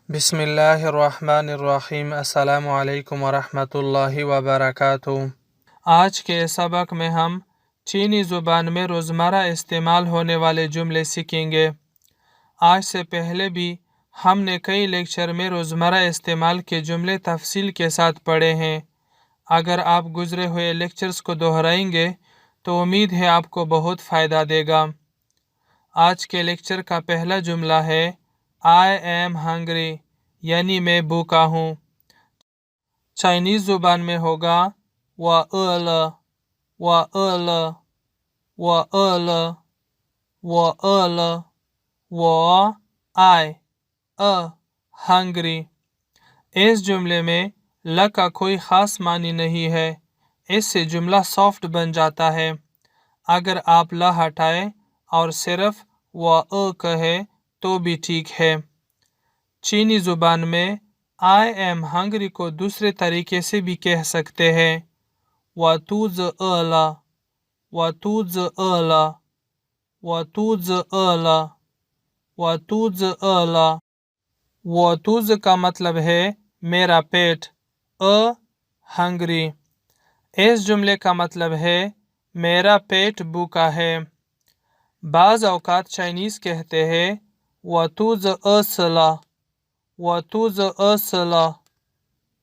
बिस्मिल्लाहिर्रहमानिर्रहीम। अस्सलामु अलैकुम वरहमतुल्लाहि वबरकातुहू। आज के सबक में हम चीनी ज़ुबान में रोज़मर्रा इस्तेमाल होने वाले जुमले सीखेंगे। आज से पहले भी हमने कई लेक्चर में रोज़मर्रा इस्तेमाल के जुमले तफसील के साथ पढ़े हैं। अगर आप गुज़रे हुए लेक्चर्स को दोहराएंगे तो उम्मीद है आपको बहुत फ़ायदा देगा। आज के लेक्चर का पहला जुमला है आई एम हंग्री, यानी मैं भूखा हूँ। चाइनीज़ ज़ुबान में होगा वअल वअल वअल वअल वो आई अ हंग्री। इस जुमले में ल का कोई ख़ास मानी नहीं है, इससे जुमला सॉफ्ट बन जाता है। अगर आप ल हटाए और सिर्फ व कहे तो भी ठीक है। चीनी ज़ुबान में आई एम हंग्री को दूसरे तरीके से भी कह सकते हैं। वतूज अला वतूज अला वतूज अला वतूज अला। वतूज का मतलब है मेरा पेट, अ हंग्री। इस जुमले का मतलब है मेरा पेट भूखा है। बाज़ औक़ात चाइनीज़ कहते हैं वतूज असला वतूज असला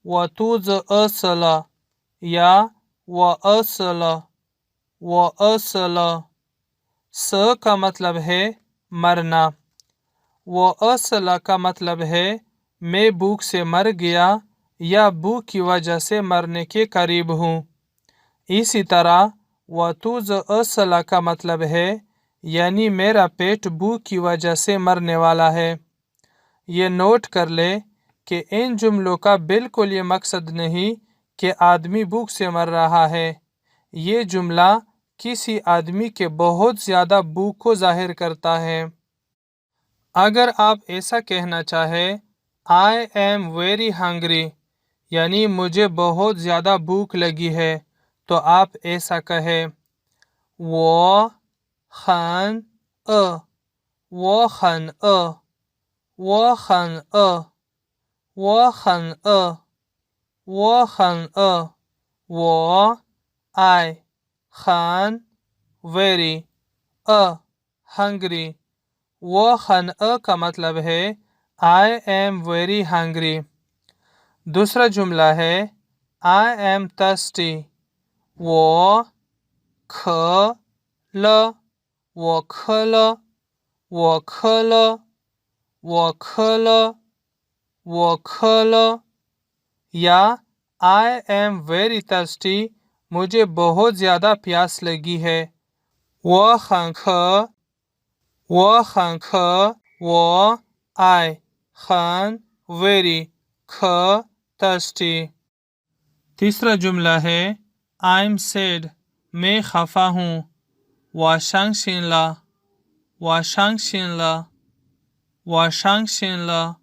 वतूज असला या व असला व असला। स का मतलब है मरना। व असला का मतलब है मैं भूख से मर गया या भूख की वजह से मरने के करीब हूँ। इसी तरह वतूज असला का मतलब है यानी मेरा पेट भूख की वजह से मरने वाला है। ये नोट कर ले कि इन जुमलों का बिल्कुल ये मकसद नहीं कि आदमी भूख से मर रहा है। ये जुमला किसी आदमी के बहुत ज़्यादा भूख को जाहिर करता है। अगर आप ऐसा कहना चाहें आई एम वेरी हंग्री, यानी मुझे बहुत ज़्यादा भूख लगी है, तो आप ऐसा कहें वो खान अ वो खान अ वो खान अ वो खान अ वो खान अ वो आई खान वेरी अ हंग्री। वो खान अ का मतलब है आई एम वेरी हंग्री। दूसरा जुमला है आई एम थर्स्टी। वो ख ल वो खल वो खल वो खल वो खल या आई एम वेरी थर्स्टी, मुझे बहुत ज़्यादा प्यास लगी है। वो खंख वो खंख वो आई खान वेरी ख थर्स्टी। तीसरा जुमला है आई एम सैड, मैं खफा हूँ। वाशांगशिनला वाशांगशिनला वाशांगशिनला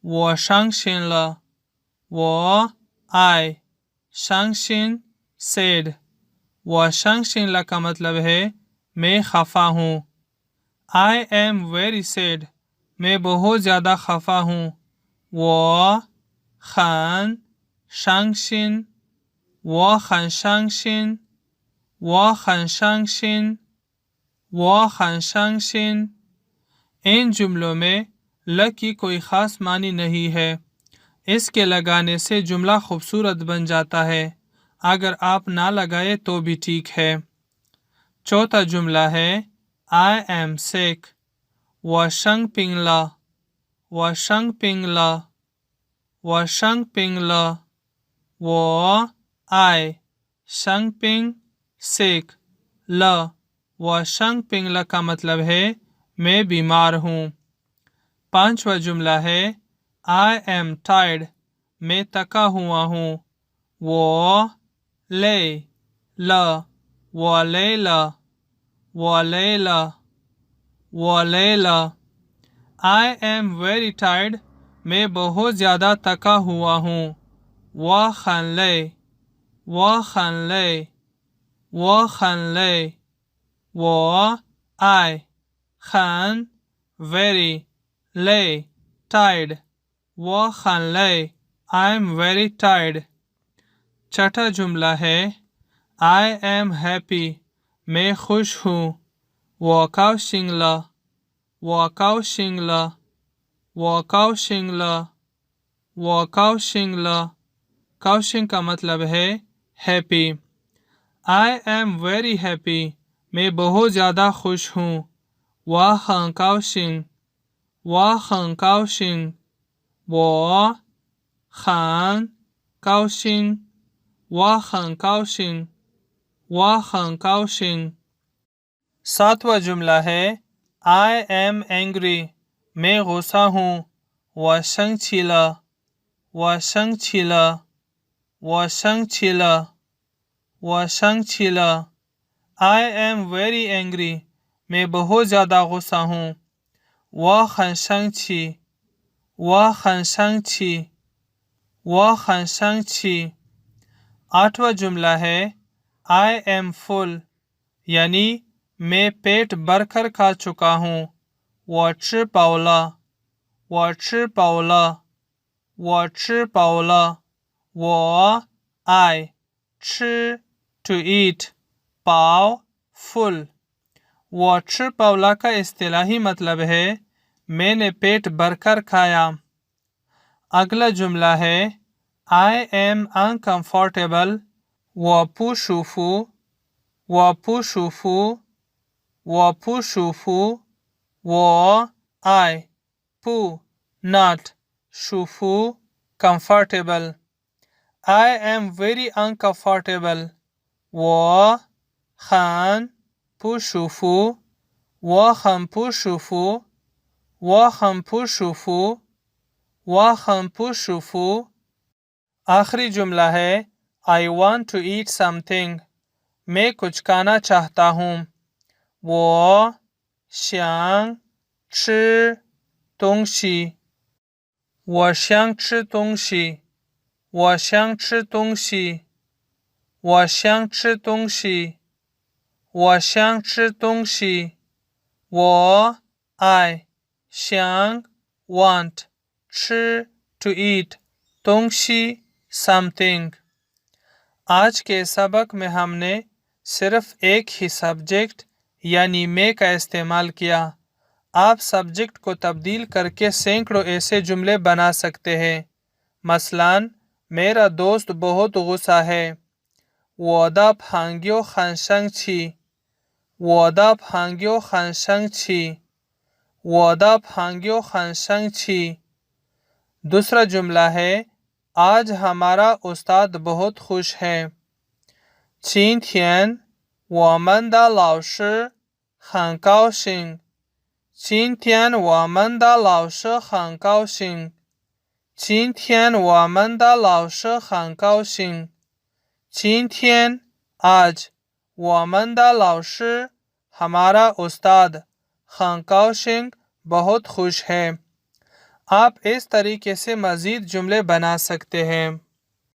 वाशांगशिनला वो आई शांगशिन सैड। वाशांगशिनला का मतलब है मैं खफा हूँ। आई एम वेरी सैड, मैं बहुत ज़्यादा खफा हूँ। वो खान शांगशिन वो खान शांगशिन वो खान शांगशिन वो खान शांगशिन। इन जुमलों में ल की कोई ख़ास मानी नहीं है, इसके लगाने से जुमला खूबसूरत बन जाता है। अगर आप ना लगाए तो भी ठीक है। चौथा जुमला है आई एम सिक। वशंग पिंगला वशंग पिंगला वशंग पिंगला वो आई शंग पिंग सिक ल। वशंग पिंगला का मतलब है मैं बीमार हूँ। पांचवा जुमला है आई एम टायर्ड, मैं थका हुआ हूँ। वो ले ल वो लेला वो लेला वो लेला। आई एम वेरी टायर्ड, मैं बहुत ज़्यादा थका हुआ हूँ। वो खान ले वो खान ले वो खान ले वो आई खान वेरी ले टायर्ड وہ خن لے I am very tired. چھٹا جملہ ہے I am happy میں خوش ہوں. وہ کاؤ شنگلا وہ کاؤ شنگلا وہ کاؤ شنگلا وہ کاؤ شنگلا. کاؤشنگ کا مطلب ہے happy. I am very happy میں بہت زیادہ خوش ہوں. وہ ہن کاؤشنگ وہ ہن کاؤشنگ وہ ہن کاؤشنگ وہ ہن کاؤشنگ وہ ہن کاؤشنگ. ساتواں جملہ ہے I am angry میں غصہ ہوں. وہ شنگ چھیلا وہ شنگ چھیلا وہ شنگ چھیلا وہ شنگ چھیلا. I am very angry میں بہت زیادہ غصہ ہوں. وہ خن شنگ چھی وہ خن شنگ چھی وہ خن شنگ چھی. آٹھواں جملہ ہے I am full یعنی میں پیٹ بھر کر کھا چکا ہوں. وہ چھ پاولا وہ چھ پاولا وہ چھ پاولا وہ I چھ to eat پاو full. وہ چھ پاولا کا اصطلاحی مطلب ہے میں نے پیٹ بھر کر کھایا. اگلا جملہ ہے I am uncomfortable وہ پو شوفو وہ پو شوفو وہ پو شوفو وہ I پو not شوفو comfortable. I am very uncomfortable وہ خان پو شوفو وہ خم پو شوفو وہ خم پو شوفو وہ خم پو شوفو. آخری جملہ ہے I want to eat something میں کچھ کھانا چاہتا ہوں. وہ شیانگ چھ تونگشی وہ شیانگ چھ تونگشی وہ شیانگ چھ تونگشی وہ شیانگ چھ تونگشی وہ شیانگ چھ تونگشی. وہ I شیانگ want چھ to eat تونگشی something. آج کے سبق میں ہم نے صرف ایک ہی سبجیکٹ یعنی میں کا استعمال کیا. آپ سبجیکٹ کو تبدیل کر کے سینکڑوں ایسے جملے بنا سکتے ہیں. مثلاً میرا دوست بہت غصہ ہے. وہ دا پھانگیو خانشنگ چھی وہ دا پھانگیو خانشنگ چھی وہ دا پھانگیو خانشنگ چھی. دوسرا جملہ ہے آج ہمارا استاد بہت خوش ہے. چین تھین وہ من دا لاؤ شی ہن کاؤ شنگ چین تھین وہ من دا لاؤ شی ہن کاؤ شنگ چین تھین وہ من دا لاؤ شی ہن کاؤ شنگ. چین تھین آج وہ من دا لاؤ شی ہمارا استاد ہن کاؤ شنگ بہت خوش ہے. آپ اس طریقے سے مزید جملے بنا سکتے ہیں.